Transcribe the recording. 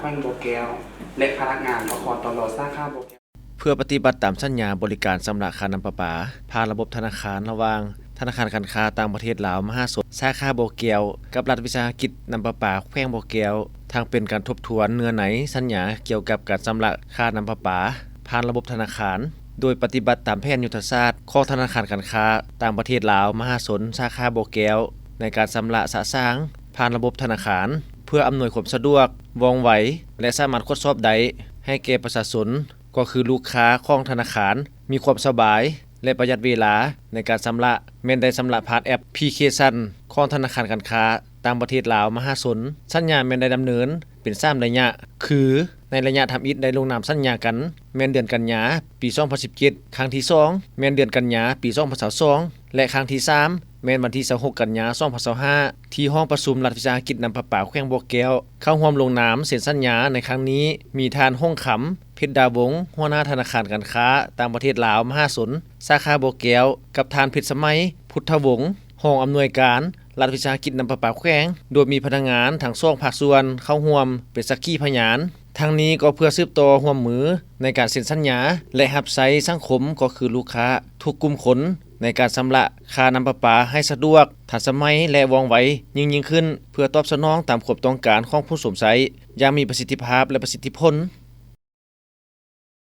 แขวงบ่อแก้วและพนักงานบขตรสาขาบ่อแก้วเพื่อปฏิบัติตามสัญญาบริการสำระค่าน้ำประปาผ่านระบบธนาคารระหว่างธนาคารการค้าต่างประเทศลาวมหาชนสาขาบ่อแก้วกับรัฐวิสาหกิจน้ำประปาแขวงบ่อแก้วทางเป็นการทบทวนเนื้อไหนสัญญาเกี่ยวกับการสำระค่าน้ำประปาผ่านระบบธนาคารโดยปฏิบัติตามแผนยุทธศาสตร์ของธนาคารการค้าต่างประเทศลาวมหาชนสาขาบ่อแก้วในการสำระสะสางผ่านระบบธนาคารเพื่ออำนวยความสะดวกว่องไวและสามารถตรวจสอบได้ให้แก่ประชาชนก็คือลูกค้าของธนาคารมีความสบายและประหยัดเวลาในการสำระแม้นได้สำระผ่านแอปพลิเคชันของธนาคารการค้าต่างประเทศลาวมหาชนสัญญาแม่นได้ดำเนินเป็น3ระยะคือในระยะทำอิฐได้ลงนามสัญญากันแม่นเดือนกันยาปี2017ครั้งที่2แม่นเดือนกันยาปี2022และครั้งที่3แม่นวันที่26กันยา2025ที่ห้องประชุมรัฐวิสาหกิจน้ำประปาแขวงบ่อแก้วเข้าร่วมลงนามเซ็นสัญญาในครั้งนี้มีท่านห้องคำเพชรดาวงศ์หัวหน้าธนาคารการค้าต่างประเทศลาวมหาชนสาขาบ่อแก้วกับท่านเพชรสมัยพุทธวงศ์ห้องอำนวยการรัฐวิสาหกิจน้ำประปาแขวงโดยมีพนักงานทั้ง2ภาคส่วนเข้าร่วมเป็นสักขีพยานทั้งนี้ก็เพื่อสืบต่อร่วมมือในการเซ็นสัญญาและรับใช้สังคมก็คือลูกค้าทุกกลุ่มคนในการสำระค่าน้ำประปาให้สะดวกทันสมัยและว่องไวยิ่งขึ้นเพื่อตอบสนองตามความต้องการของผู้สวมใช้อย่างมีประสิทธิภาพและประสิทธิผล